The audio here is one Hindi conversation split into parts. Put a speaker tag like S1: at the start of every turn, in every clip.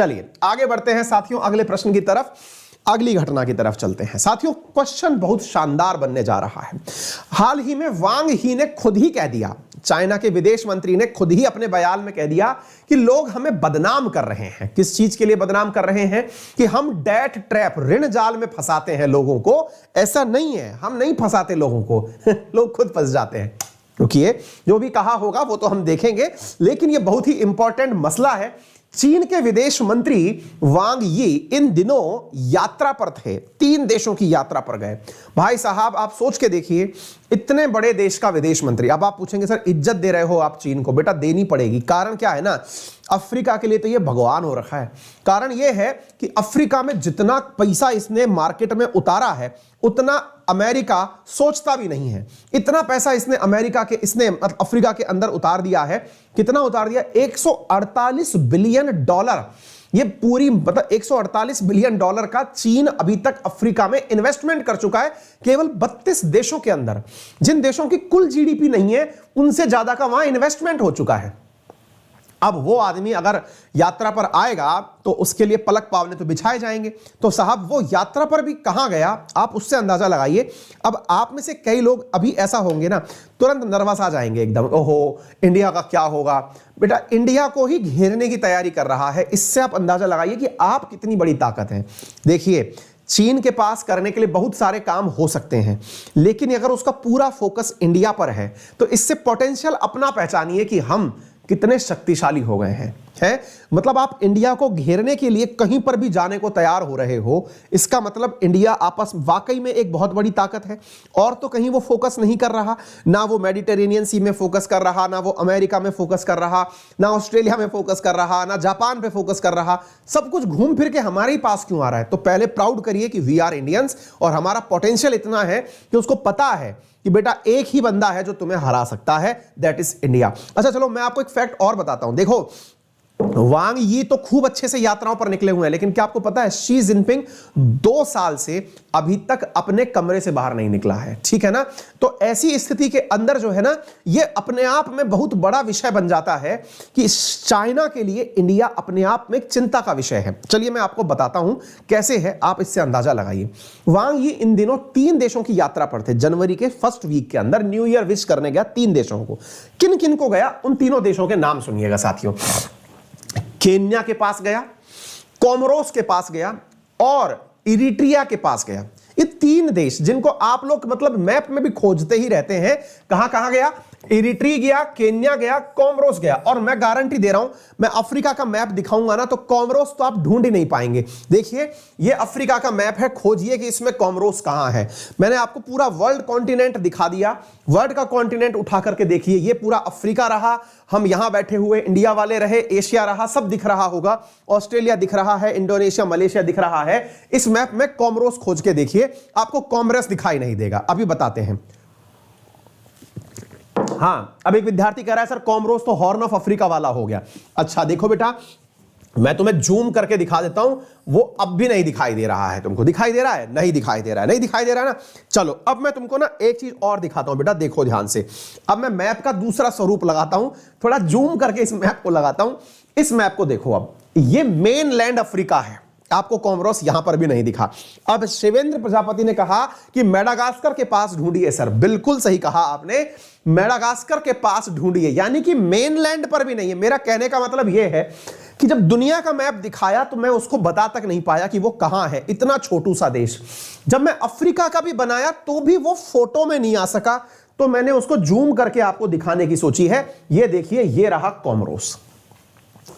S1: चलिए आगे बढ़ते हैं साथियों, अगले प्रश्न की तरफ, अगली घटना की तरफ चलते हैं साथियों। क्वेश्चन बहुत शानदार बनने जा रहा है। हाल ही में वांग ही ने खुद ही कह दिया, चाइना के विदेश मंत्री ने खुद ही अपने बयान में कह दिया कि लोग हमें बदनाम कर रहे हैं। किस चीज के लिए बदनाम कर रहे हैं? कि हम डेट ट्रैप, ऋण जाल में फंसाते हैं लोगों को। ऐसा नहीं है, हम नहीं फंसाते लोगों को लोग खुद फंस जाते हैं। रुकिए, जो भी कहा होगा वो तो हम देखेंगे, लेकिन यह बहुत ही इंपॉर्टेंट मसला है। चीन के विदेश मंत्री वांग यी इन दिनों यात्रा पर थे, 3 देशों की यात्रा पर गए। भाई साहब आप सोच के देखिए, इतने बड़े देश का विदेश मंत्री। अब आप पूछेंगे सर इज्जत दे रहे हो आप चीन को, बेटा देनी पड़ेगी। कारण क्या है ना, अफ्रीका के लिए तो ये भगवान हो रखा है। कारण ये है कि अफ्रीका में जितना पैसा इसने मार्केट में उतारा है उतना अमेरिका सोचता भी नहीं है। इतना पैसा इसने अफ्रीका के अंदर उतार दिया है। कितना उतार दिया? 148 बिलियन डॉलर। ये पूरी मतलब 148 बिलियन डॉलर का चीन अभी तक अफ्रीका में इन्वेस्टमेंट कर चुका है, केवल 32 देशों के अंदर। जिन देशों की कुल जीडीपी नहीं है उनसे ज्यादा का वहां इन्वेस्टमेंट हो चुका है। अब वो आदमी अगर यात्रा पर आएगा तो उसके लिए पलक पावले तो बिछाए जाएंगे। तो साहब वो यात्रा पर भी कहां गया, आप उससे अंदाजा लगाइए। अब आप में से कई लोग अभी ऐसा होंगे ना, तुरंत नर्वस आ जाएंगे एकदम, ओहो इंडिया का क्या होगा। बेटा इंडिया को ही घेरने की तैयारी कर रहा है। इससे आप अंदाजा लगाइए कि आप कितनी बड़ी ताकत हैं। देखिए चीन के पास करने के लिए बहुत सारे काम हो सकते हैं, लेकिन अगर उसका पूरा फोकस इंडिया पर है तो इससे पोटेंशियल अपना पहचानिए कि हम कितने शक्तिशाली हो गए हैं। मतलब आप इंडिया को घेरने के लिए कहीं पर भी जाने को तैयार हो रहे हो, इसका मतलब इंडिया आपस वाकई में एक बहुत बड़ी ताकत है। और तो कहीं वो फोकस नहीं कर रहा, ना वो मेडिटेरेनियन सी में फोकस कर रहा, ना वो अमेरिका में फोकस कर रहा, ना ऑस्ट्रेलिया में फोकस कर रहा, ना जापान पे फोकस कर रहा। सब कुछ घूम फिर के हमारे ही पास क्यों आ रहा है? तो पहले प्राउड करिए कि वी आर इंडियंस और हमारा पोटेंशियल इतना है कि उसको पता है कि बेटा एक ही बंदा है जो तुम्हें हरा सकता है, दैट इज इंडिया। अच्छा चलो मैं आपको एक फैक्ट और बताता हूं। देखो वांग यी तो खूब अच्छे से यात्राओं पर निकले हुए हैं, लेकिन क्या आपको पता है शी जिनपिंग 2 साल से अभी तक अपने कमरे से बाहर नहीं निकला है। ठीक है ना? तो ऐसी स्थिति के अंदर जो है ना, ये अपने आप में बहुत बड़ा विषय बन जाता है कि चाइना के लिए इंडिया अपने आप में एक चिंता का विषय है। चलिए मैं आपको बताता हूं कैसे है, आप इससे अंदाजा लगाइए। वांग यी इन दिनों 3 देशों की यात्रा पर थे। जनवरी के फर्स्ट वीक के अंदर न्यू ईयर विश करने गया 3 देशों को। किन किन को गया, उन तीनों देशों के नाम सुनिएगा साथियों। केन्या के पास गया, कोमोरोस के पास गया और इरिट्रिया के पास गया। ये 3 देश जिनको आप लोग मतलब मैप में भी खोजते ही रहते हैं। कहां कहां गया? इरिट्री गया, केन्या गया, कोमोरोस गया। और मैं गारंटी दे रहा हूं, मैं अफ्रीका का मैप दिखाऊंगा ना तो कोमोरोस तो आप ढूंढ ही नहीं पाएंगे। देखिए ये अफ्रीका का मैप है, खोजिए कि इसमें कोमोरोस कहां है। मैंने आपको पूरा वर्ल्ड कॉन्टिनेंट दिखा दिया। वर्ल्ड का कॉन्टिनेंट उठा करके देखिए, ये पूरा अफ्रीका रहा, हम यहां बैठे हुए इंडिया वाले रहे, एशिया रहा, सब दिख रहा होगा, ऑस्ट्रेलिया दिख रहा है, इंडोनेशिया मलेशिया दिख रहा है। इस मैप में कोमोरोस खोज के देखिए, आपको कोमोरोस दिखाई नहीं देगा। अभी बताते हैं। हाँ, अब एक विद्यार्थी कह रहा है सर कोमोरोस तो हॉर्न ऑफ अफ्रीका वाला हो गया। अच्छा देखो बेटा, मैं तुम्हें जूम करके दिखा देता हूं, वो अब भी नहीं दिखाई दे रहा है। तुमको दिखाई दे रहा है? नहीं दिखाई दे रहा है, नहीं दिखाई दे रहा है ना। चलो अब मैं तुमको ना एक चीज और दिखाता हूं बेटा, देखो ध्यान से। अब मैं मैप का दूसरा स्वरूप लगाता हूं, थोड़ा जूम करके इस मैप को लगाता हूं। इस मैप को देखो, अब ये मेन लैंड अफ्रीका है, आपको कोमोरोस यहां पर भी नहीं दिखा। अब शिवेंद्र प्रजापति ने कहा कि मेडागास्कर के पास ढूंढिए। सर बिल्कुल सही कहा आपने, मेडागास्कर के पास ढूंढिए, यानी कि मेनलैंड पर भी नहीं है। मेरा कहने का मतलब यह है कि जब दुनिया का मैप दिखाया तो मैं उसको बता तक नहीं पाया कि वो कहां है, इतना छोटू सा देश। जब मैं अफ्रीका का भी बनाया तो भी वो फोटो में नहीं आ सका, तो मैंने उसको जूम करके आपको दिखाने की सोची है। ये देखिए, ये रहा कोमोरोस।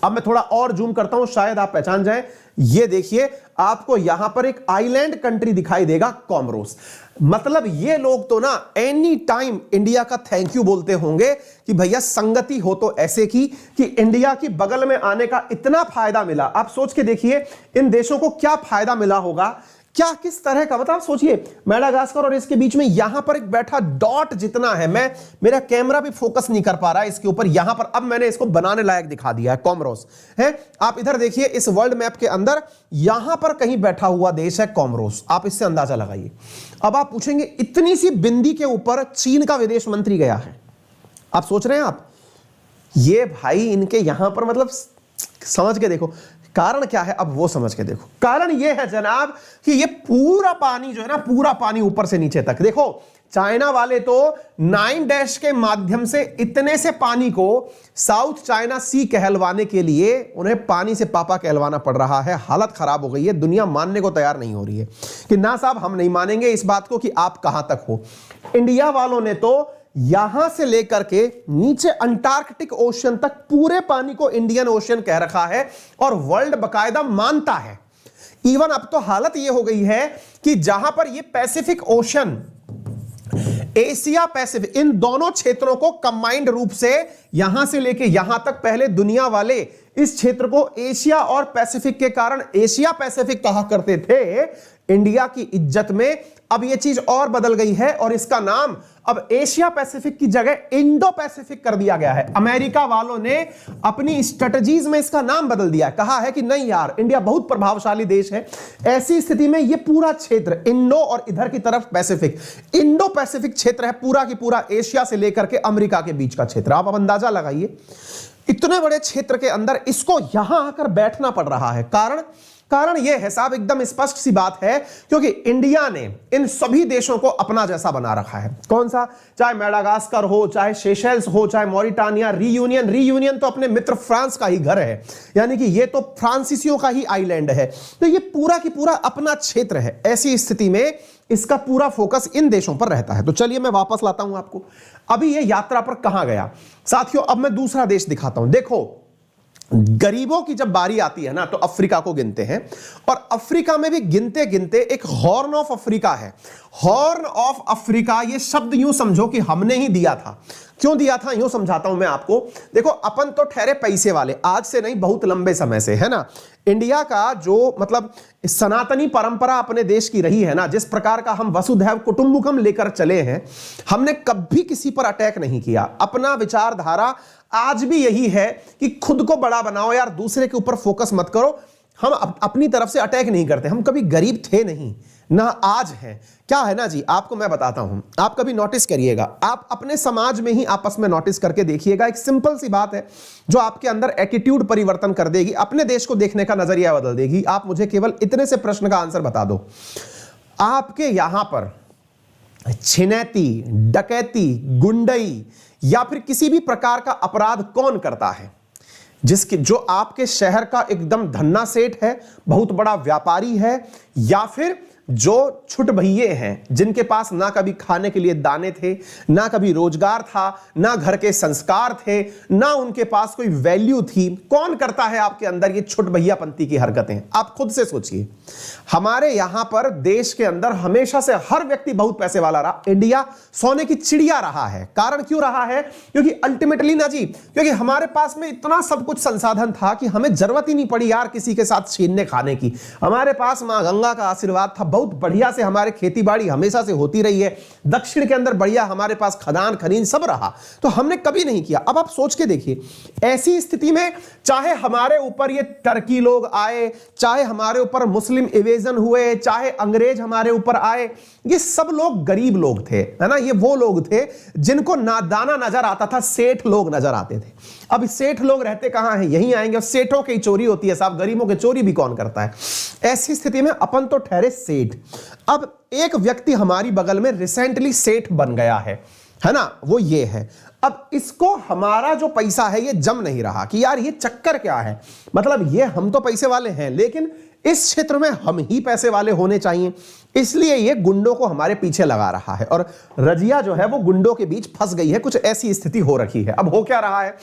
S1: अब मैं थोड़ा और जूम करता हूं, शायद आप पहचान जाएं। ये देखिए, आपको यहां पर एक आइलैंड कंट्री दिखाई देगा, कोमोरोस। मतलब ये लोग तो ना एनी टाइम इंडिया का थैंक यू बोलते होंगे कि भैया संगति हो तो ऐसे की कि इंडिया की बगल में आने का इतना फायदा मिला। आप सोच के देखिए इन देशों को क्या फायदा मिला होगा, क्या किस तरह का, मतलब सोचिए मेडागास्कर और इसके बीच में यहां पर एक बैठा डॉट जितना है, मेरा कैमरा भी फोकस नहीं कर पा रहा है इसके ऊपर, यहां पर अब मैंने इसको बनाने लायक दिखा दिया है, कोमोरोस है। आप इधर देखिए इस वर्ल्ड मैप के अंदर यहां पर कहीं बैठा हुआ देश है कोमोरोस, आप इससे अंदाजा लगाइए। अब आप पूछेंगे इतनी सी बिंदी के ऊपर चीन का विदेश मंत्री गया है, आप सोच रहे हैं आप, ये भाई इनके यहां पर मतलब समझ के देखो कारण क्या है अब वो समझ के देखो। कारण ये है जनाब कि ये पूरा पानी जो है ना, पूरा पानी ऊपर से नीचे तक, देखो चाइना वाले तो 9 डैश के माध्यम से इतने से पानी को साउथ चाइना सी कहलवाने के लिए उन्हें पानी से पापा कहलवाना पड़ रहा है। हालत खराब हो गई है, दुनिया मानने को तैयार नहीं हो रही है कि ना साहब हम नहीं मानेंगे इस बात को कि आप कहां तक हो। इंडिया वालों ने तो यहां से लेकर के नीचे अंटार्कटिक ओशन तक पूरे पानी को इंडियन ओशन कह रखा है और वर्ल्ड बकायदा मानता है। इवन अब तो हालत यह हो गई है कि जहां पर यह पैसिफिक ओशन, एशिया पैसिफिक, इन दोनों क्षेत्रों को कंबाइंड रूप से यहां से लेके यहां तक पहले दुनिया वाले इस क्षेत्र को एशिया और पैसिफिक के कारण एशिया पैसिफिक कहा करते थे। इंडिया की इज्जत में अब यह चीज और बदल गई है और इसका नाम अब एशिया पैसिफिक की जगह इंडो पैसिफिक कर दिया गया है। अमेरिका वालों ने अपनी स्ट्रेटजीज में इसका नाम बदल दिया है, कहा है कि नहीं यार इंडिया बहुत प्रभावशाली देश है। ऐसी स्थिति में यह पूरा क्षेत्र इंडो और इधर की तरफ पैसिफिक, इंडो पैसिफिक क्षेत्र है पूरा की पूरा एशिया से लेकर के अमेरिका के बीच का क्षेत्र। आप अब अंदाजा लगाइए इतने बड़े क्षेत्र के अंदर इसको यहां आकर बैठना पड़ रहा है। कारण यह है साहब, एकदम स्पष्ट सी बात है, क्योंकि इंडिया ने इन सभी देशों को अपना जैसा बना रखा है। कौन सा? चाहे मेडागास्कर हो, चाहे सेशेल्स हो, चाहे मॉरिटानिया, रीयूनियन तो अपने मित्र फ्रांस का ही घर है, यानी कि ये तो फ्रांसीसियों का ही आइलैंड है। तो ये पूरा की पूरा अपना क्षेत्र है। ऐसी स्थिति में इसका पूरा फोकस इन देशों पर रहता है। तो चलिए मैं वापस लाता हूं आपको। अभी ये यात्रा पर कहां गया साथियों, अब मैं दूसरा देश दिखाता हूं। देखो गरीबों की जब बारी आती है ना तो अफ्रीका को गिनते हैं, और अफ्रीका में भी गिनते गिनते एक हॉर्न ऑफ अफ्रीका है। हॉर्न ऑफ अफ्रीका ये शब्द यूं समझो कि हमने ही दिया था। क्यों दिया था यूं समझाता हूं मैं आपको। देखो अपन तो ठहरे पैसे वाले, आज से नहीं बहुत लंबे समय से, है ना। इंडिया का जो मतलब सनातनी परंपरा अपने देश की रही है ना, जिस प्रकार का हम वसुधैव कुटुंबकम लेकर चले हैं, हमने कभी किसी पर अटैक नहीं किया। अपना विचारधारा आज भी यही है कि खुद को बड़ा बनाओ यार, दूसरे के ऊपर फोकस मत करो। हम अपनी तरफ से अटैक नहीं करते। हम कभी गरीब थे नहीं, ना आज है। क्या है ना जी, आपको मैं बताता हूं, आप कभी नोटिस करिएगा, आप अपने समाज में ही आपस में नोटिस करके देखिएगा। एक सिंपल सी बात है जो आपके अंदर एटीट्यूड परिवर्तन कर देगी, अपने देश को देखने का नजरिया बदल देगी। आप मुझे केवल इतने से प्रश्न का आंसर बता दो, आपके यहां पर छिनैती, डकैती, गुंडई या फिर किसी भी प्रकार का अपराध कौन करता है? जो आपके शहर का एकदम धन्ना सेठ है, बहुत बड़ा व्यापारी है, या फिर जो छुट भैये हैं जिनके पास ना कभी खाने के लिए दाने थे, ना कभी रोजगार था, ना घर के संस्कार थे, ना उनके पास कोई वैल्यू थी। कौन करता है आपके अंदर ये छुट भैयापंती की हरकतें? आप खुद से सोचिए। हमारे यहां पर देश के अंदर हमेशा से हर व्यक्ति बहुत पैसे वाला रहा। इंडिया सोने की चिड़िया रहा है। कारण क्यों रहा है? क्योंकि अल्टीमेटली ना जी, क्योंकि हमारे पास में इतना सब कुछ संसाधन था कि हमें जरूरत ही नहीं पड़ी यार किसी के साथ छीनने खाने की। हमारे पास मां गंगा का आशीर्वाद था, बहुत बढ़िया से हमारे खेती बाड़ी हमेशा से होती रही है। दक्षिण के अंदर बढ़िया हमारे पास खदान खनीन सब रहा, तो हमने कभी नहीं किया। अब आप सोच के देखिए, ऐसी स्थिति में चाहे हमारे ऊपर ये टर्की लोग आए, चाहे हमारे ऊपर मुस्लिम इवेजन हुए, चाहे अंग्रेज हमारे ऊपर आए, ये सब लोग गरीब लोग थे, है ना। ये वो लोग थे जिनको नादाना नजर आता था, सेठ लोग नजर आते थे। अब सेठ लोग रहते कहां हैं? यहीं आएंगे। और सेठों की चोरी होती है साहब, गरीबों की चोरी भी कौन करता है? ऐसी स्थिति में अपन तो ठहरे सेठ। अब एक व्यक्ति हमारी बगल में रिसेंटली सेठ बन गया है ना, वो ये है। अब इसको हमारा जो पैसा है ये जम नहीं रहा कि यार ये चक्कर क्या है। मतलब ये हम तो पैसे वाले हैं, लेकिन इस क्षेत्र में हम ही पैसे वाले होने चाहिए, इसलिए ये गुंडों को हमारे पीछे लगा रहा है और रजिया जो है वो गुंडों के बीच फंस गई है। कुछ ऐसी स्थिति हो रखी है। अब हो क्या रहा है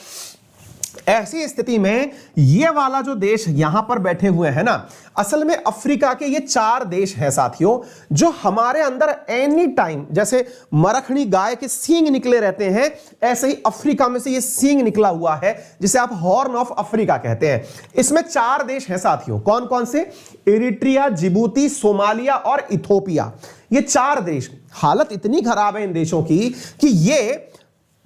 S1: ऐसी स्थिति में? ये वाला जो देश यहां पर बैठे हुए हैं ना, असल में अफ्रीका के ये 4 देश हैं साथियों, जो हमारे अंदर एनी टाइम जैसे मरखनी गाय के सींग निकले रहते हैं, ऐसे ही अफ्रीका में से ये सींग निकला हुआ है, जिसे आप हॉर्न ऑफ अफ्रीका कहते हैं। इसमें 4 देश हैं साथियों। कौन कौन से? इरिट्रिया, जिबूती, सोमालिया और इथोपिया। ये 4 देश। हालत इतनी खराब है इन देशों की कि ये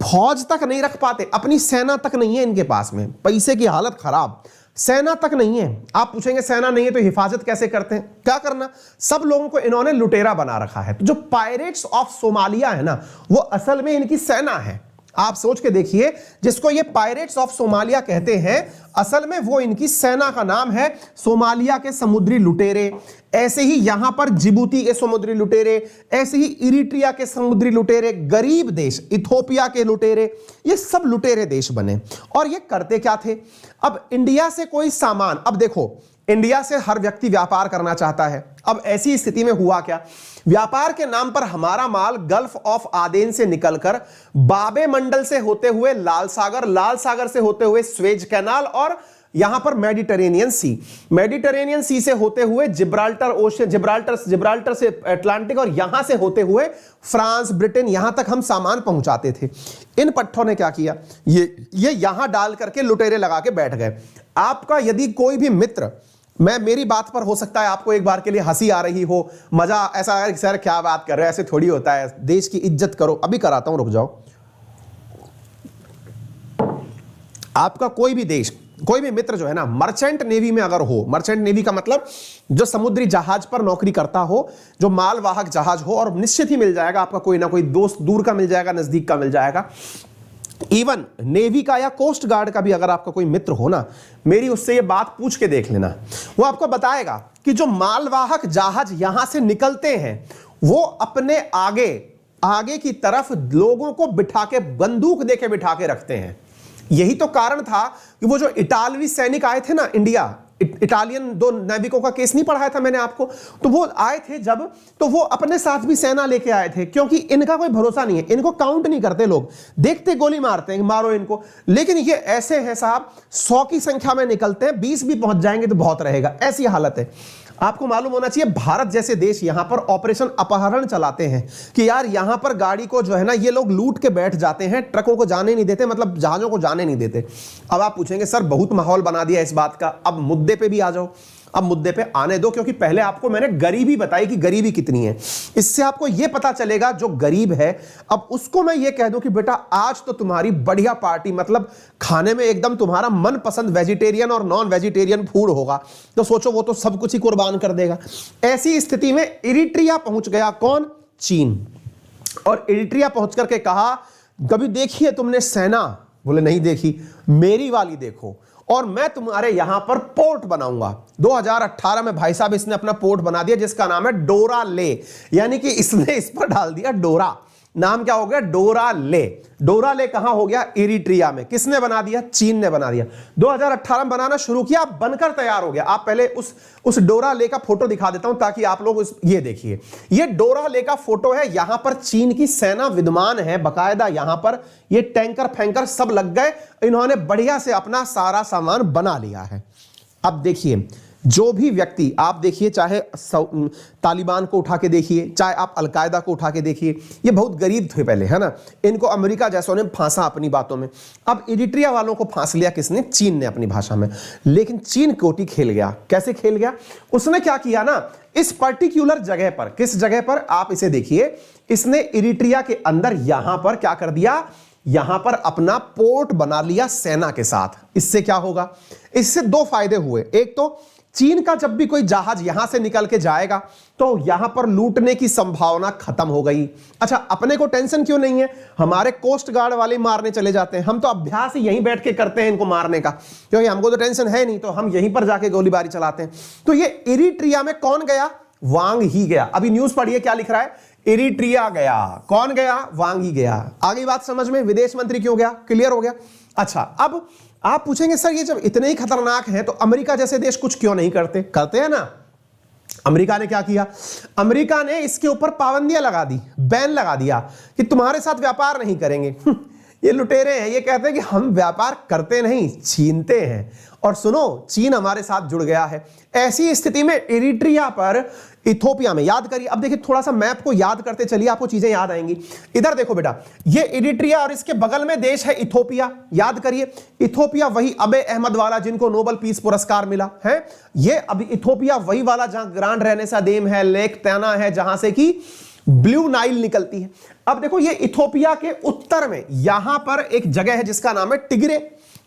S1: फौज तक नहीं रख पाते, अपनी सेना तक नहीं है इनके पास में। पैसे की हालत खराब, सेना तक नहीं है। आप पूछेंगे सेना नहीं है तो हिफाजत कैसे करते हैं? क्या करना, सब लोगों को इन्होंने लुटेरा बना रखा है। तो जो पायरेट्स ऑफ सोमालिया है ना, वो असल में इनकी सेना है। आप सोच के देखिए, जिसको ये पायरेट्स ऑफ सोमालिया कहते हैं, असल में वो इनकी सेना का नाम है, सोमालिया के समुद्री लुटेरे। ऐसे ही यहां पर जिबूती के समुद्री लुटेरे, ऐसे ही इरिट्रिया के समुद्री लुटेरे, गरीब देश इथोपिया के लुटेरे, ये सब लुटेरे देश बने। और ये करते क्या थे? अब इंडिया से कोई सामान, अब देखो इंडिया से हर व्यक्ति व्यापार करना चाहता है। अब ऐसी स्थिति में हुआ क्या, व्यापार के नाम पर हमारा माल गल्फ ऑफ आदेन से निकलकर बाबे मंडल से होते हुए लाल सागर, लाल सागर से होते हुए स्वेज कैनाल और यहां पर मेडिटेरेनियन सी, मेडिटेरेनियन सी से होते हुए जिब्राल्टर ओशन, जिब्राल्टर से अटलांटिक और यहां से होते हुए फ्रांस, ब्रिटेन, यहां तक हम सामान पहुंचाते थे। इन पट्टों ने क्या किया, ये यहां डाल करके लुटेरे लगा के बैठ गए। आपका यदि कोई भी मित्र, मैं मेरी बात पर हो सकता है आपको एक बार के लिए हंसी आ रही हो, मजा ऐसा है कि सर क्या बात कर रहे हैं, ऐसे थोड़ी होता है, देश की इज्जत करो। अभी कराता हूं, रुक जाओ। आपका कोई भी देश, कोई भी मित्र जो है ना, मर्चेंट नेवी में अगर हो, मर्चेंट नेवी का मतलब जो समुद्री जहाज पर नौकरी करता हो, जो मालवाहक जहाज हो, और निश्चित ही मिल जाएगा आपका कोई ना कोई दोस्त, दूर का मिल जाएगा, नजदीक का मिल जाएगा। इवन नेवी का या कोस्ट गार्ड का भी अगर आपका कोई मित्र हो ना, मेरी उससे ये बात पूछ के देख लेना, वो आपको बताएगा कि जो मालवाहक जहाज यहां से निकलते हैं, वो अपने आगे की तरफ लोगों को बिठा के, बंदूक देके बिठा के रखते हैं। यही तो कारण था कि वो जो इटालवी सैनिक आए थे ना इंडिया, इटालियन 2 नाविकों का केस नहीं पढ़ाया था मैंने आपको, तो वो आए थे जब, तो वो अपने साथ भी सेना लेके आए थे, क्योंकि इनका कोई भरोसा नहीं है, इनको काउंट नहीं करते लोग, देखते गोली मारते हैं, मारो इनको। लेकिन ये ऐसे हैं साहब, 100 की संख्या में निकलते हैं, 20 भी पहुंच जाएंगे तो बहुत रहेगा, ऐसी हालत है। आपको मालूम होना चाहिए, भारत जैसे देश यहां पर ऑपरेशन अपहरण चलाते हैं कि यार यहां पर गाड़ी को जो है ना, ये लोग लूट के बैठ जाते हैं, ट्रकों को जाने नहीं देते, मतलब जहाजों को जाने नहीं देते। अब आप पूछेंगे सर बहुत माहौल बना दिया इस बात का, अब मुद्दे पे भी आ जाओ। अब मुद्दे पे आने दो, क्योंकि पहले आपको मैंने गरीबी बताई कि गरीबी कितनी है, इससे आपको यह पता चलेगा जो गरीब है। अब उसको मैं ये कह दूं कि बेटा आज तो तुम्हारी बढ़िया पार्टी, मतलब खाने में एकदम तुम्हारा मनपसंद वेजिटेरियन और नॉन वेजिटेरियन फूड होगा, तो सोचो वो तो सब कुछ ही कुर्बान कर देगा। ऐसी स्थिति में इरिट्रिया पहुंच गया, कौन? चीन। और इरिट्रिया पहुंच करके कहा, कभी देखी है तुमने सेना? बोले नहीं देखी, मेरी वाली देखो, और मैं तुम्हारे यहां पर पोर्ट बनाऊंगा। 2018 में भाई साहब इसने अपना पोर्ट बना दिया, जिसका नाम है डोरा ले, यानी कि इसने इस पर डाल दिया डोरा। नाम क्या हो गया? डोरा ले। डोरा ले कहां हो गया? इरिट्रिया में। किसने बना दिया? चीन ने बना दिया। 2018 में बनाना शुरू किया, बनकर तैयार हो गया। आप पहले उस डोरा ले का फोटो दिखा देता हूं ताकि आप लोग ये देखिए, ये डोरा ले का फोटो है। यहां पर चीन की सेना विद्यमान है बकायदा, यहां पर ये टैंकर फैंकर सब लग गए, इन्होंने बढ़िया से अपना सारा सामान बना लिया है। अब देखिए, जो भी व्यक्ति, आप देखिए, चाहे तालिबान को उठा के देखिए, चाहे आप अलकायदा को उठा के देखिए, ये बहुत गरीब थे पहले, है ना, इनको अमेरिका जैसों ने फांसा अपनी बातों में। अब इरिट्रिया वालों को फांस लिया किसने? चीन ने, अपनी भाषा में। लेकिन चीन कोटी खेल गया। कैसे खेल गया? उसने क्या किया ना, इस पर्टिकुलर जगह पर, किस जगह पर आप इसे देखिए, इसने इरिट्रिया के अंदर यहां पर क्या कर दिया, यहां पर अपना पोर्ट बना लिया सेना के साथ। इससे क्या होगा? इससे 2 फायदे हुए। एक तो चीन का जब भी कोई जहाज यहां से निकल के जाएगा तो यहां पर लूटने की संभावना खत्म हो गई। अच्छा, अपने को टेंशन क्यों नहीं है? हमारे कोस्ट गार्ड वाले मारने चले जाते हैं, हम तो अभ्यास ही यहीं बैठ के करते हैं इनको मारने का, क्योंकि हमको तो टेंशन है नहीं, तो हम यहीं पर जाके गोलीबारी चलाते हैं। तो ये इरिट्रिया में कौन गया? वांग ही गया। अभी न्यूज पढ़िए क्या लिख रहा है, इरिट्रिया गया। कौन गया? वांग ही गया। आगे बात समझ में, विदेश मंत्री क्यों गया? क्लियर हो गया। अच्छा, अब आप पूछेंगे सर ये जब इतने ही खतरनाक हैं तो अमेरिका जैसे देश कुछ क्यों नहीं करते? करते हैं ना। अमेरिका ने क्या किया? अमेरिका ने इसके ऊपर पाबंदियां लगा दी, बैन लगा दिया कि तुम्हारे साथ व्यापार नहीं करेंगे। ये लुटेरे हैं, ये कहते हैं कि हम व्यापार करते नहीं, छीनते हैं। और सुनो, चीन हमारे साथ जुड़ गया है। ऐसी स्थिति में इरिट्रिया पर, इथोपिया में, याद करिए, अब देखिए थोड़ा सा मैप को याद करते चलिए, आपको चीजें याद आएंगी। इधर देखो बेटा, ये इरिट्रिया और इसके बगल में देश है इथोपिया। याद करिए, इथोपिया वही अबे अहमद वाला जिनको नोबेल पीस पुरस्कार मिला है। ये अभी इथोपिया वही वाला जहां ग्रांड रेनेसा डेम है, लेक तैना है, जहां से कि ब्लू नाइल निकलती है। अब देखो, ये इथोपिया के उत्तर में यहां पर एक जगह है जिसका नाम है टिग्रे।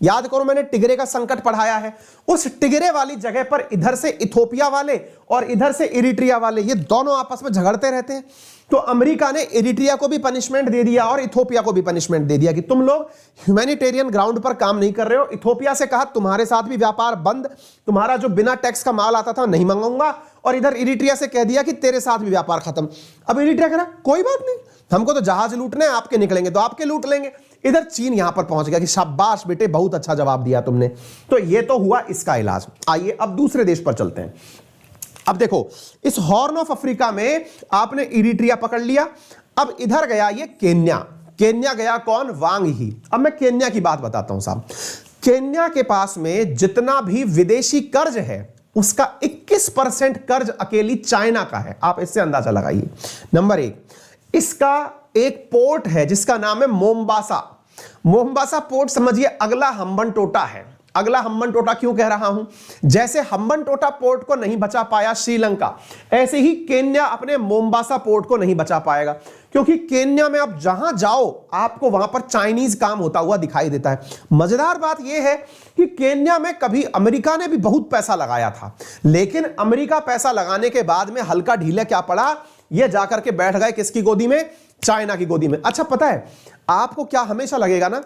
S1: याद करो मैंने टिगरे का संकट पढ़ाया है, उस टिगरे वाली जगह पर इधर से इथोपिया वाले और इधर से इरिट्रिया वाले ये दोनों आपस में झगड़ते रहते हैं। तो अमेरिका ने इरिट्रिया को भी पनिशमेंट दे दिया और इथोपिया को भी पनिशमेंट दे दिया कि तुम लोग ह्यूमैनिटेरियन ग्राउंड पर काम नहीं कर रहे हो। इथोपिया से कहा तुम्हारे साथ भी व्यापार बंद, तुम्हारा जो बिना टैक्स का माल आता था नहीं मंगाऊंगा, और इधर इरिट्रिया से कह दिया कि तेरे साथ भी व्यापार खत्म। अब इरिट्रिया कह रहा कोई बात नहीं, हमको तो जहाज लूटने हैं, आपके निकलेंगे तो आपके लूट लेंगे। इधर चीन यहां पर पहुंच गया कि शाबाश बेटे बहुत अच्छा जवाब दिया तुमने। तो ये तो हुआ इसका इलाज। आइए अब दूसरे देश पर चलते हैं। अब देखो इस हॉर्न ऑफ अफ्रीका में आपने इरिट्रिया पकड़ लिया, अब इधर गया ये केन्या। केन्या गया कौन? वांग ही। अब मैं केन्या की बात बताता हूं साहब। केन्या के पास में जितना भी विदेशी कर्ज है उसका 21% कर्ज अकेली चाइना का है। आप इससे अंदाजा लगाइए। नंबर 1, इसका एक पोर्ट है जिसका नाम है मोम्बासा। मोम्बासा पोर्ट समझिए अगला हम्बनटोटा है। अगला हम्बनटोटा क्यों कह रहा हूं? जैसे हम्बनटोटा पोर्ट को नहीं बचा पाया श्रीलंका, ऐसे ही केन्या अपने मोम्बासा पोर्ट को नहीं बचा पाएगा, क्योंकि केन्या में आप जहां जाओ आपको वहां पर चाइनीज काम होता हुआ दिखाई देता है। मजेदार बात यह है कि केन्या में कभी अमेरिका ने भी बहुत पैसा लगाया था, लेकिन अमेरिका पैसा लगाने के बाद में हल्का ढीला क्या पड़ा, ये जाकर के बैठ गए किसकी गोदी में? चाइना की गोदी में। अच्छा पता है आपको क्या हमेशा लगेगा ना,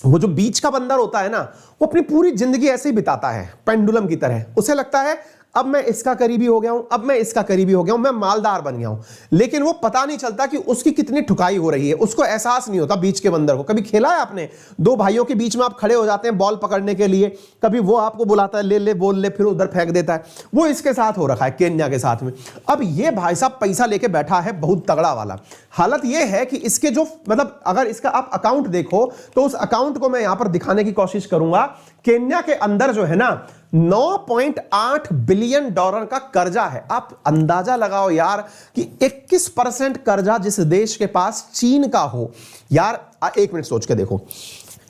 S1: वो जो बीच का बंदर होता है ना, वो अपनी पूरी जिंदगी ऐसे ही बिताता है पेंडुलम की तरह। उसे लगता है अब मैं इसका करीबी हो गया हूं, अब मैं इसका करीबी हो गया हूं, मैं मालदार बन गया हूं, लेकिन वो पता नहीं चलता कि उसकी कितनी ठुकाई हो रही है। उसको एहसास नहीं होता बीच के बंदर को। कभी खेला है आपने? दो भाइयों के बीच में आप खड़े हो जाते हैं बॉल पकड़ने के लिए, कभी वो आपको बुलाता है ले ले बोल ले, फिर उधर फेंक देता है। वो इसके साथ हो रखा है केन्या के साथ में। अब ये भाई साहब पैसा लेके बैठा है बहुत तगड़ा वाला। हालत ये है कि इसके जो मतलब अगर इसका आप अकाउंट देखो तो उस अकाउंट को मैं यहां पर दिखाने की कोशिश करूंगा। केन्या के अंदर जो है ना 9.8 बिलियन डॉलर का कर्जा है। आप अंदाजा लगाओ यार कि 21% कर्जा जिस देश के पास चीन का हो। यार एक मिनट सोच के देखो,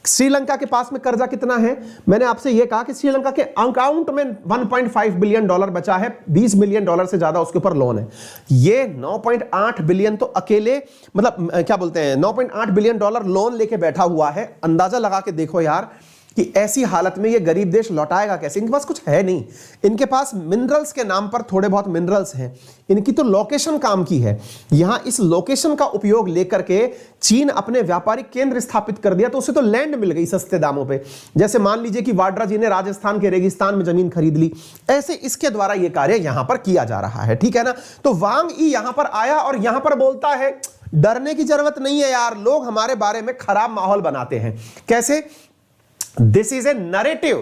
S1: श्रीलंका के पास में कर्जा कितना है? मैंने आपसे यह कहा कि श्रीलंका के अकाउंट में 1.5 बिलियन डॉलर बचा है, 20 मिलियन डॉलर से ज्यादा उसके ऊपर लोन है। ये 9.8 बिलियन तो अकेले मतलब क्या बोलते हैं 9.8 बिलियन डॉलर लोन लेके बैठा हुआ है। अंदाजा लगा के देखो यार कि ऐसी हालत में ये गरीब देश लौटाएगा कैसे? इनके पास कुछ है नहीं। इनके पास मिनरल्स के नाम पर थोड़े बहुत मिनरल्स हैं, इनकी तो लोकेशन काम की है। यहां इस लोकेशन का उपयोग लेकर के चीन अपने व्यापारिक केंद्र स्थापित कर दिया, तो उसे तो लैंड मिल गई सस्ते दामों पे। जैसे मान लीजिए कि वाड्रा जी ने राजस्थान के रेगिस्तान में जमीन खरीद ली, ऐसे इसके द्वारा यह कार्य यहां पर किया जा रहा है। ठीक है ना? तो वांग ई यहां पर आया और यहां पर बोलता है डरने की जरूरत नहीं है यार, लोग हमारे बारे में खराब माहौल बनाते हैं। कैसे? This is a narrative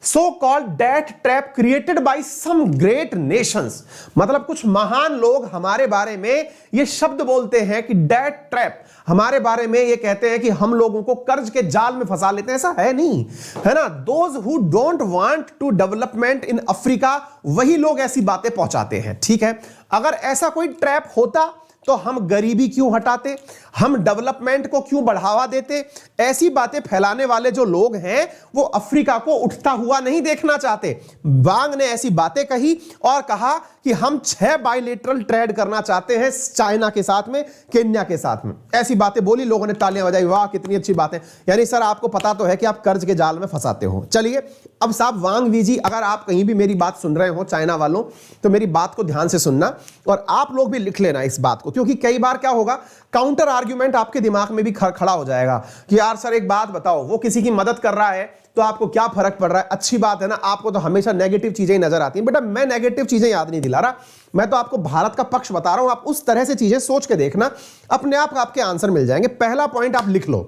S1: so-called death trap created by some great nations। मतलब कुछ महान लोग हमारे बारे में ये शब्द बोलते हैं कि डेथ ट्रैप, हमारे बारे में ये कहते हैं कि हम लोगों को कर्ज के जाल में फंसा लेते हैं। ऐसा है नहीं, है ना? Those who don't want to development in Africa, वही लोग ऐसी बातें पहुंचाते हैं। ठीक है? अगर ऐसा कोई ट्रैप होता तो हम गरीबी क्यों हटाते, हम डेवलपमेंट को क्यों बढ़ावा देते? ऐसी बातें फैलाने वाले जो लोग हैं वो अफ्रीका को उठता हुआ नहीं देखना चाहते। वांग ने ऐसी बातें कही और कहा कि हम 6 बायलेटरल ट्रेड करना चाहते हैं चाइना के साथ में, केन्या के साथ में। ऐसी बातें बोली, लोगों ने तालियां बजाई, वाह कितनी अच्छी बातें। यानी सर आपको पता तो है कि आप कर्ज के जाल में फंसाते हो। चलिए अब साहब वांग वी जी, अगर आप कहीं भी मेरी बात सुन रहे हो चाइना वालों, तो मेरी बात को ध्यान से सुनना और आप लोग भी लिख लेना इस बात को, क्योंकि कई बार क्या होगा काउंटर आर्ग्यूमेंट आपके दिमाग में भी खड़ा हो जाएगा कि यार सर एक बात बताओ, वो किसी की मदद कर रहा है तो आपको क्या फर्क पड़ रहा है? अच्छी बात है ना, आपको तो हमेशा नेगेटिव चीजें ही नजर आती हैं। बेटा मैं नेगेटिव चीजें याद नहीं दिला रहा, मैं तो आपको भारत का पक्ष बता रहा हूं। आप उस तरह से चीजें सोच के देखना, अपने आप आपके आंसर मिल जाएंगे। पहला पॉइंट आप लिख लो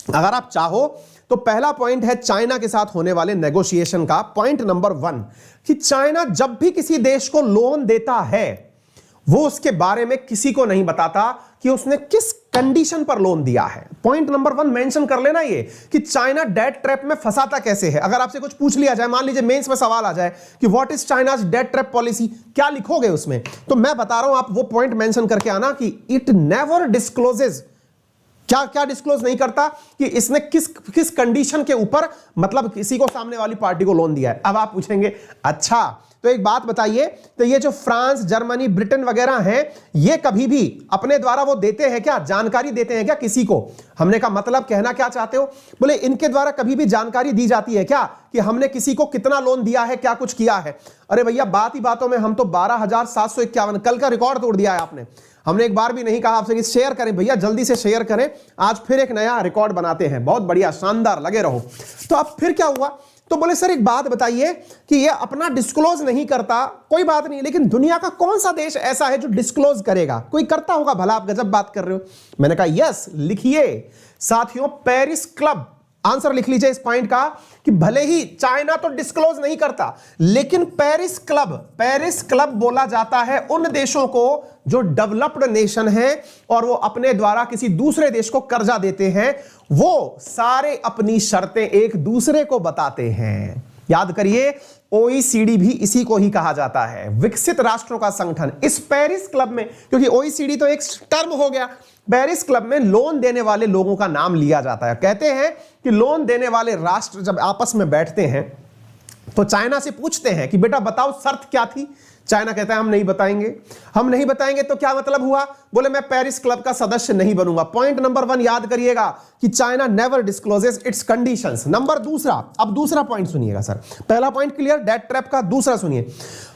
S1: अगर आप चाहो तो। पहला पॉइंट है चाइना के साथ होने वाले नेगोशिएशन का। पॉइंट नंबर 1 कि चाइना जब भी किसी देश को लोन देता है वो उसके बारे में किसी को नहीं बताता कि उसने किस कंडीशन पर लोन दिया है। पॉइंट नंबर 1 मेंशन कर लेना ये कि चाइना डेट ट्रैप में फंसाता कैसे है। अगर आपसे कुछ पूछ लिया जाए, मान लीजिए मेंस में सवाल आ जाए कि what is China's debt trap policy, क्या लिखोगे उसमें? तो मैं बता रहा हूं आप वो पॉइंट मेंशन करके आना कि इट नेवर डिस्क्लोजेज। क्या क्या डिस्क्लोज नहीं करता? कि इसने किस कंडीशन के ऊपर मतलब किसी को, सामने वाली पार्टी को लोन दिया है। अब आप पूछेंगे अच्छा तो एक बात बताइए, तो ये जो फ्रांस, जर्मनी, ब्रिटेन वगैरह हैं, ये कभी भी अपने द्वारा वो देते हैं क्या, जानकारी देते हैं क्या किसी को? हमने कहा मतलब कहना क्या चाहते हो? बोले इनके द्वारा कभी भी जानकारी दी जाती है क्या कि हमने किसी को कितना लोन दिया है, क्या कुछ किया है? अरे भैया बात ही बातों में हम तो 12,751 कल का रिकॉर्ड तोड़ दिया है आपने। हमने एक बार भी नहीं कहा आपसे कि शेयर करें भैया, जल्दी से शेयर करें, आज फिर एक नया रिकॉर्ड बनाते हैं। बहुत बढ़िया, शानदार, लगे रहो। तो अब फिर क्या हुआ? तो बोले सर एक बात बताइए कि ये अपना डिस्क्लोज नहीं करता, कोई बात नहीं, लेकिन दुनिया का कौन सा देश ऐसा है जो डिस्क्लोज करेगा? कोई करता होगा भला, आप गजब बात कर रहे हो। मैंने कहा यस, लिखिए साथियों, पेरिस क्लब। आंसर लिख लीजिए इस पॉइंट का कि भले ही चाइना तो डिस्क्लोज नहीं करता, लेकिन पेरिस क्लब बोला जाता है उन देशों को जो डेवलप्ड नेशन है और वो अपने द्वारा किसी दूसरे देश को कर्जा देते हैं, वो सारे अपनी शर्तें एक दूसरे को बताते हैं। याद करिए, ओईसीडी भी इसी को ही कहा जाता है, विकसित राष्ट्रों का संगठन। इस पेरिस क्लब में, क्योंकि ओईसीडी तो एक टर्म हो गया, पेरिस क्लब में लोन देने वाले लोगों का नाम लिया जाता है। कहते हैं कि लोन देने वाले राष्ट्र जब आपस में बैठते हैं तो चाइना से पूछते हैं कि बेटा बताओ शर्त क्या थी? चाइना कहता है हम नहीं बताएंगे। हम नहीं बताएंगे तो क्या मतलब हुआ? बोले मैं पेरिस क्लब का सदस्य नहीं बनूंगा। पॉइंट नंबर 1 याद करिएगा कि China never discloses it's conditions. Number दूसरा, अब दूसरा पॉइंट सुनिएगा सर। पहला पॉइंट क्लियर, डेट ट्रैप का। दूसरा सुनिए,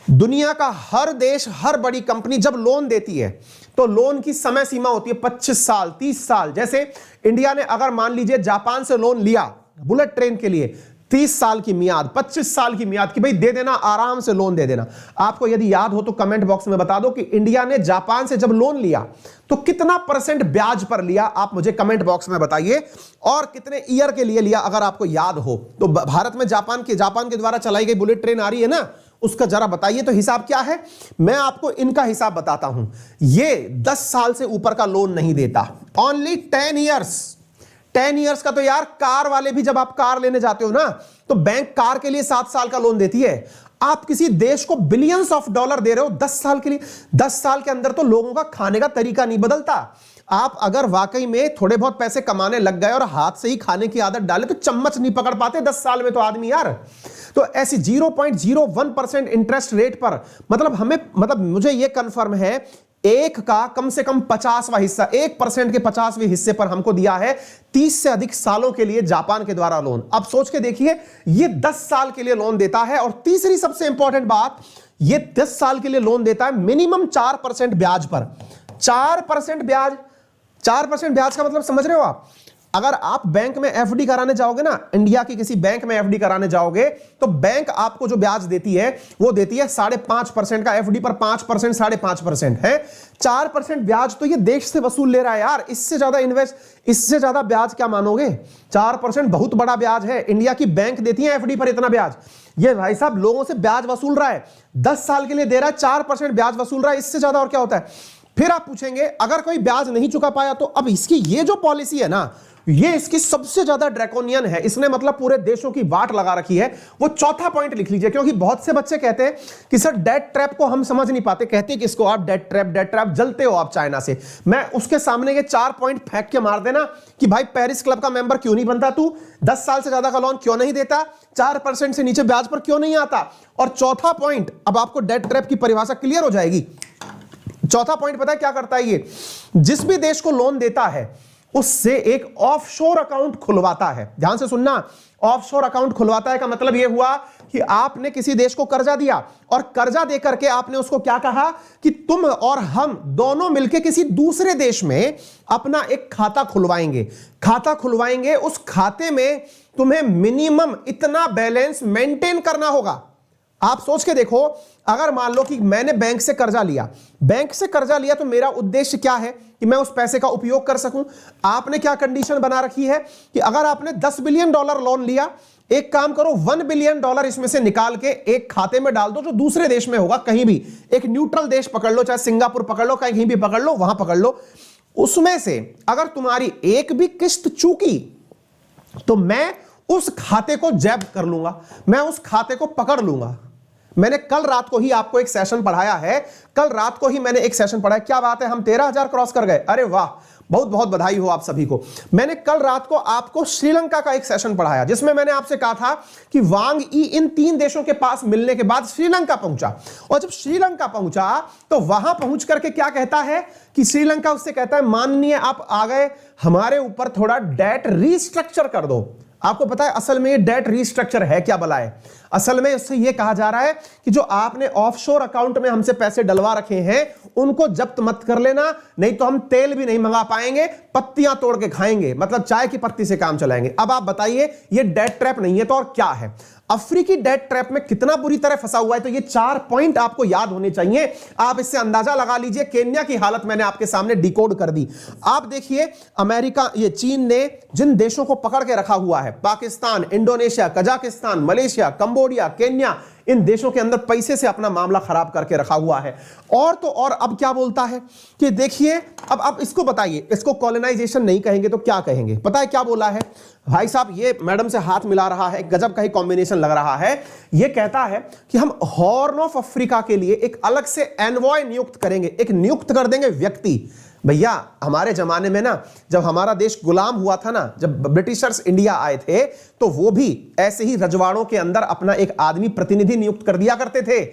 S1: दुनिया का हर देश, हर बड़ी कंपनी जब लोन देती है तो लोन की समय सीमा होती है 25 साल, 30 साल। जैसे इंडिया ने अगर मान लीजिए जापान से लोन लिया बुलेट ट्रेन के लिए, 30 साल की मियाद, 25 साल की मियाद, कि भाई दे देना, आराम से लोन दे देना। आपको यदि याद हो तो कमेंट बॉक्स में बता दो कि इंडिया ने जापान से जब लोन लिया तो कितना % ब्याज पर लिया, आप मुझे कमेंट बॉक्स में बताइए, और कितने ईयर के लिए लिया अगर आपको याद हो तो। भारत में जापान के द्वारा चलाई गई बुलेट ट्रेन आ रही है ना, उसका जरा बताइए तो हिसाब क्या है। मैं आपको इनका हिसाब बताता हूं। ये 10 साल से ऊपर का लोन नहीं देता, ओनली 10 ईयर्स। 10 ईयर्स का तो यार कार वाले भी, जब आप कार लेने जाते हो ना तो बैंक कार के लिए 7 साल का लोन देती है। आप किसी देश को बिलियंस ऑफ डॉलर दे रहे हो 10 साल के लिए। 10 साल के अंदर तो लोगों का खाने का तरीका नहीं बदलता। आप अगर वाकई में थोड़े बहुत पैसे कमाने लग गए और हाथ से ही खाने की आदत डाले तो चम्मच नहीं पकड़ पाते 10 साल में तो आदमी यार। तो ऐसी 0.01% इंटरेस्ट रेट पर, मतलब मुझे यह कंफर्म है, एक का कम से कम 50वां हिस्सा, 1% के 50वें हिस्से पर हमको दिया है 30 से अधिक सालों के लिए जापान के द्वारा लोन। अब सोच के देखिए, ये 10 साल के लिए लोन देता है। और तीसरी सबसे इंपॉर्टेंट बात, ये 10 साल के लिए लोन देता है मिनिमम 4% ब्याज पर। 4% ब्याज, 4% ब्याज का मतलब समझ रहे हो आप? अगर आप बैंक में एफडी कराने जाओगे ना, इंडिया की किसी बैंक में एफडी कराने जाओगे तो बैंक आपको जो ब्याज देती है वो देती है 5.5% का। एफडी पर 5%, 5.5% है। 4% ब्याज तो ये देश से वसूल ले रहा है यार। इससे ज्यादा ब्याज क्या मानोगे? 4% बहुत बड़ा ब्याज है। इंडिया की बैंक देती है एफडी पर इतना ब्याज। ये भाई साहब लोगों से ब्याज वसूल रहा है, 10 साल के लिए दे रहा है, 4% ब्याज वसूल रहा है। इससे ज्यादा और क्या होता है? फिर आप पूछेंगे अगर कोई ब्याज नहीं चुका पाया तो अब इसकी ये जो पॉलिसी है ना, ये इसकी सबसे ज्यादा ड्रैकोनियन है। इसने मतलब पूरे देशों की वाट लगा रखी है। वो चौथा पॉइंट लिख लीजिए, क्योंकि बहुत से बच्चे कहते हैं कि सर डेट ट्रैप को हम समझ नहीं पाते। कहते किसको आप? डेट ट्रैप जलते हो आप चाइना से। मैं उसके सामने ये 4 पॉइंट फेंक के मार देना कि भाई पेरिस क्लब का मेंबर क्यों नहीं बनता तू? 10 साल से ज्यादा का लोन क्यों नहीं देता? 4% से नीचे ब्याज पर क्यों नहीं आता? और चौथा पॉइंट, अब आपको डेट ट्रैप की परिभाषा क्लियर हो जाएगी। चौथा पॉइंट पता है क्या करता है? ये जिस भी देश को लोन देता है उससे एक ऑफशोर अकाउंट खुलवाता है। ध्यान से सुनना, ऑफशोर अकाउंट खुलवाता है का मतलब यह हुआ कि आपने किसी देश को कर्जा दिया और कर्जा देकर के आपने उसको क्या कहा कि तुम और हम दोनों मिलकर किसी दूसरे देश में अपना एक खाता खुलवाएंगे। उस खाते में तुम्हें मिनिमम इतना बैलेंस मेंटेन करना होगा। आप सोच के देखो, अगर मान लो कि मैंने बैंक से कर्जा लिया तो मेरा उद्देश्य क्या है कि मैं उस पैसे का उपयोग कर सकूं। आपने क्या कंडीशन बना रखी है कि अगर आपने $10 बिलियन लोन लिया, एक काम करो, $1 बिलियन इसमें से निकाल के एक खाते में डाल दो जो दूसरे देश में होगा, कहीं भी एक न्यूट्रल देश पकड़ लो, चाहे सिंगापुर पकड़ लो, कहीं भी पकड़ लो, वहां पकड़ लो। उसमें से अगर तुम्हारी एक भी किस्त चूकी तो मैं उस खाते को जैब कर लूंगा, मैं उस खाते को पकड़ लूंगा। मैंने कल रात को ही आपको एक सेशन पढ़ाया है, क्या बात है, हम 13,000 क्रॉस कर गए। अरे वाह, बहुत बहुत बधाई हो आप सभी को। मैंने कल रात को आपको श्रीलंका का एक सेशन पढ़ाया जिसमें मैंने आपसे कहा था कि वांग ई इन 3 देशों के पास मिलने के बाद श्रीलंका पहुंचा, और जब श्रीलंका पहुंचा तो वहां पहुंच करके क्या कहता है कि श्रीलंका उससे कहता है माननीय आप आ गए, हमारे ऊपर थोड़ा डेट रीस्ट्रक्चर कर दो। आपको पता है असल में ये डेट रीस्ट्रक्चर है क्या भला है? असल में उससे ये कहा जा रहा है कि जो आपने ऑफशोर अकाउंट में हमसे पैसे डलवा रखे हैं उनको जब्त मत कर लेना, नहीं तो हम तेल भी नहीं मंगा पाएंगे, पत्तियां तोड़ के खाएंगे, मतलब चाय की पत्ती से काम चलाएंगे। अब आप बताइए ये डेट ट्रैप नहीं है तो और क्या है? अफ्रीकी डेट ट्रैप में कितना बुरी तरह फंसा हुआ है। तो ये 4 पॉइंट आपको याद होने चाहिए, आप इससे अंदाजा लगा लीजिए। केन्या की हालत मैंने आपके सामने डिकोड कर दी। आप देखिए अमेरिका, ये चीन ने जिन देशों को पकड़ के रखा हुआ है, Pakistan, Indonesia, Kazakhstan, Malaysia, Cambodia, Kenya, इन देशों के अंदर पैसे से अपना मामला खराब करके रखा हुआ है। और तो और अब क्या बोलता है कि देखिए अब आप इसको बताइए, इसको कॉलोनाइजेशन नहीं कहेंगे तो क्या कहेंगे? पता है क्या बोला है भाई साहब? ये मैडम से हाथ मिला रहा है, गजब का ही कॉम्बिनेशन लग रहा है। ये कहता है कि हम हॉर्न ऑफ अफ्रीका के लिए एक अलग से एनवॉय नियुक्त करेंगे, एक नियुक्त कर देंगे व्यक्ति। भैया हमारे जमाने में ना जब हमारा देश गुलाम हुआ था ना, जब ब्रिटिशर्स इंडिया आए थे तो वो भी ऐसे ही रजवाड़ों के अंदर अपना एक आदमी प्रतिनिधि नियुक्त कर दिया करते थे।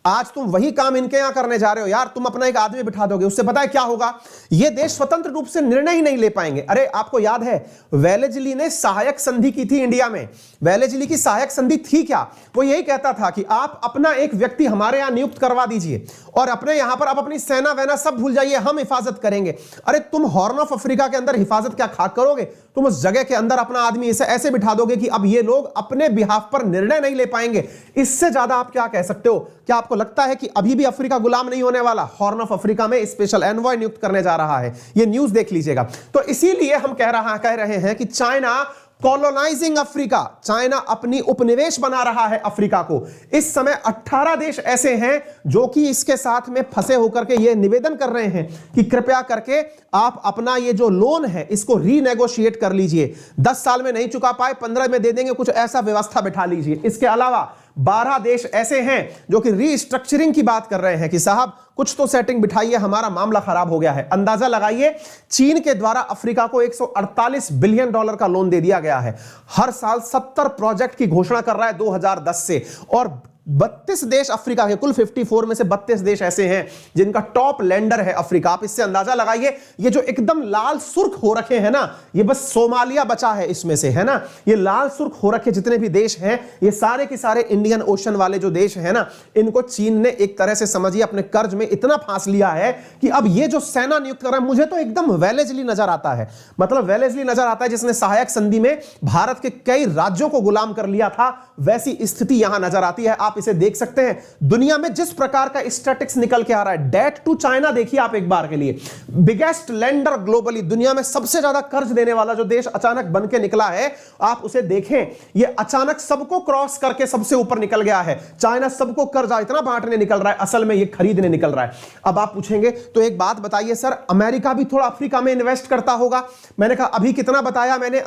S1: आज तुम वही काम इनके यहां करने जा रहे हो यार, तुम अपना एक आदमी बिठा दोगे, उससे पता है क्या होगा? ये देश स्वतंत्र रूप से निर्णय ही नहीं ले पाएंगे। अरे आपको याद है वेलेस्ली ने सहायक संधि की थी इंडिया में। वेलेस्ली की सहायक संधि थी क्या? वो यही कहता था कि आप अपना एक व्यक्ति हमारे यहां नियुक्त करवा दीजिए और अपने यहां पर आप अपनी सेना वेना सब भूल जाइए, हम हिफाजत करेंगे। अरे तुम हॉर्न ऑफ अफ्रीका के अंदर हिफाजत क्या खाक करोगे? तुम उस जगह के अंदर अपना आदमी ऐसे बिठा दोगे कि अब ये लोग अपने बिहाफ पर निर्णय नहीं ले पाएंगे। इससे ज्यादा आप क्या कह सकते हो? क्या आपको लगता है कि अभी भी अफ्रीका गुलाम नहीं होने वाला? हॉर्न ऑफ अफ्रीका में स्पेशल एनवॉय नियुक्त करने जा रहा है, ये न्यूज देख लीजिएगा। तो इसीलिए हम कह रहे हैं कि चाइना कॉलोनाइजिंग अफ्रीका, चाइना अपनी उपनिवेश बना रहा है अफ्रीका को। इस समय 18 देश ऐसे हैं जो कि इसके साथ में फंसे होकर के ये निवेदन कर रहे हैं कि कृपया करके आप अपना ये जो लोन है इसको रीनेगोशिएट कर लीजिए। 10 साल में नहीं चुका पाए 15 में दे देंगे, कुछ ऐसा व्यवस्था बिठा लीजिए। इसके अलावा 12 देश ऐसे हैं जो कि रीस्ट्रक्चरिंग की बात कर रहे हैं कि साहब कुछ तो सेटिंग बिठाइए, हमारा मामला खराब हो गया है। अंदाजा लगाइए चीन के द्वारा अफ्रीका को $148 बिलियन का लोन दे दिया गया है। हर साल 70 प्रोजेक्ट की घोषणा कर रहा है 2010 से, और 32 देश अफ्रीका के, कुल 54 में से 32 देश ऐसे हैं जिनका टॉप लेंडर है अफ्रीका। आप इससे अंदाजा लगाइए, ये जो एकदम लाल सुर्ख हो रखे हैं ना, ये बस सोमालिया बचा है इसमें से, है ना। ये लाल सुर्ख हो रखे जितने भी देश हैं ये सारे के सारे इंडियन ओशन वाले जो देश हैं ना, इनको चीन ने एक तरह से समझिए अपने कर्ज में इतना फांस लिया है कि अब ये जो सेना नियुक्त कर रहा है, मुझे तो एकदम वेलेस्ली नजर आता है। मतलब वेलेस्ली नजर आता है जिसने सहायक संधि में भारत के कई राज्यों को गुलाम कर लिया था, वैसी स्थिति यहां नजर आती है। आप इसे देख सकते हैं दुनिया में जिस प्रकार का स्टैटिस्टिक्स निकल के आ रहा है। डेट टू चाइना देखिए आप एक बार के लिए, बिगेस्ट लेंडर ग्लोबली, दुनिया में सबसे ज्यादा कर्ज देने वाला जो देश अचानक बन के निकला है, आप उसे देखें। ये अचानक सबको क्रॉस करके सबसे ऊपर निकल गया है। चाइना सबको कर्जा इतना बांटने निकल रहा है, असल में ये खरीदने निकल रहा है। अब आप पूछेंगे तो एक बात बताइए सर, अमेरिका भी थोड़ा अफ्रीका में इन्वेस्ट करता होगा? मैंने कहा अभी कितना बताया मैंने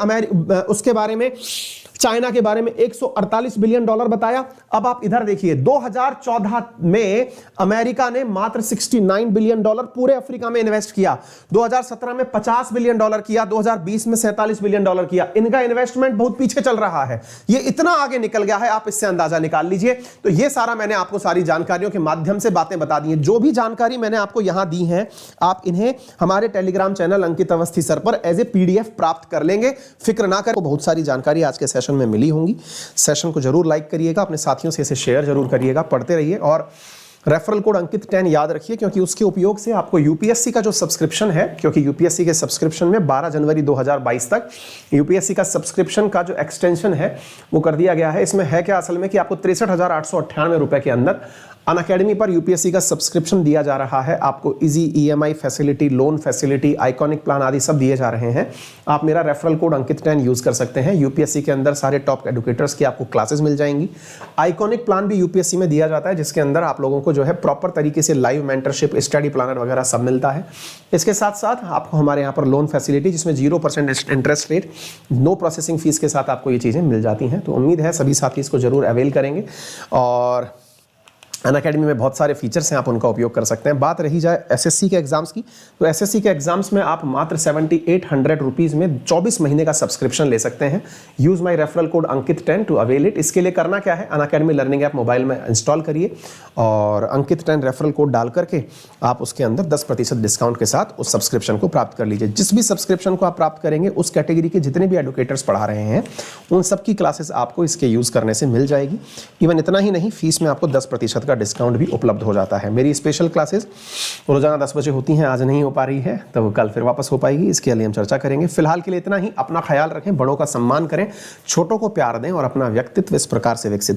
S1: उसके बारे में, चाइना के बारे में $148 बिलियन बताया। अब आप इधर देखिए 2014 में अमेरिका ने मात्र $69 बिलियन पूरे अफ्रीका में इन्वेस्ट किया, 2017 में $50 बिलियन किया, 2020 में $47 बिलियन किया। इनका इन्वेस्टमेंट बहुत पीछे चल रहा है, ये इतना आगे निकल गया है, आप इससे अंदाजा निकाल लीजिए। तो ये सारा मैंने आपको सारी जानकारियों के माध्यम से बातें बता दी हैं। जो भी जानकारी मैंने आपको यहां दी है, आप इन्हें हमारे टेलीग्राम चैनल अंकित अवस्थी सर पर एज ए PDF प्राप्त कर लेंगे, फिक्र ना करें। बहुत सारी जानकारी आज के सेशन में मिली होंगी। सेशन को जरूर लाइक करिएगा, अपने साथियों से इसे शेयर जरूर करिएगा, पढ़ते रहिए और रेफरल कोड अंकित 10 याद रखिए, क्योंकि उसके उपयोग से आपको यूपीएससी का जो सब्सक्रिप्शन है, क्योंकि यूपीएससी के सब्सक्रिप्शन में 12 जनवरी 2022 तक यूपीएससी का सब्सक्रिप्शन का जो एक्सटेंशन है वो कर दिया गया है। इसमें है क्या असल में कि आपको 63,898 रुपए के अंदर अनअकैडमी पर यूपीएससी का सब्सक्रिप्शन दिया जा रहा है। आपको easy EMI facility, loan facility, iconic plan आदि सब दिए जा रहे हैं। आप मेरा रेफरल कोड अंकित 10 यूज कर सकते हैं। यूपीएससी के अंदर सारे टॉप एडुकेटर्स की आपको क्लासेस मिल जाएंगी। आइकॉनिक प्लान भी यूपीएससी में दिया जाता है, जिसके अंदर आप लोगों को जो है प्रॉपर तरीके से लाइव मेंटरशिप, स्टडी प्लानर वगैरह सब मिलता है। इसके साथ साथ आपको हमारे यहाँ पर लोन फैसिलिटी, जिसमें 0% interest rate, no processing fee के साथ आपको ये चीज़ें मिल जाती हैं। तो उम्मीद है सभी साथी इसको जरूर अवेल करेंगे। और अनअकैडमी में बहुत सारे फीचर्स हैं, आप उनका उपयोग कर सकते हैं। बात रही जाए एसएससी के एग्जाम्स की, तो एसएससी के एग्जाम्स में आप मात्र 7800 रुपीज़ में 24 महीने का सब्सक्रिप्शन ले सकते हैं। यूज़ माई रेफरल कोड अंकित10 टू अवेल इट। इसके लिए करना क्या है, अनअकैडमी लर्निंग ऐप मोबाइल में इंस्टॉल करिए और अंकित10 रेफरल कोड डाल करके आप उसके अंदर 10% डिस्काउंट के साथ उस सब्सक्रिप्शन को प्राप्त कर लीजिए। जिस भी सब्सक्रिप्शन को आप प्राप्त करेंगे, उस कैटेगरी के जितने भी एडुकेटर्स पढ़ा रहे हैं उन सब की क्लासेस आपको इसके यूज़ करने से मिल जाएगी। इवन इतना ही नहीं, फीस में आपको 10% का डिस्काउंट भी उपलब्ध हो जाता है। मेरी स्पेशल क्लासेस रोजाना 10 बजे होती हैं, आज नहीं हो पा रही है तो कल फिर वापस हो पाएगी, इसके लिए हम चर्चा करेंगे। फिलहाल के लिए इतना ही। अपना ख्याल रखें, बड़ों का सम्मान करें, छोटों को प्यार दें और अपना व्यक्तित्व इस प्रकार से विकसित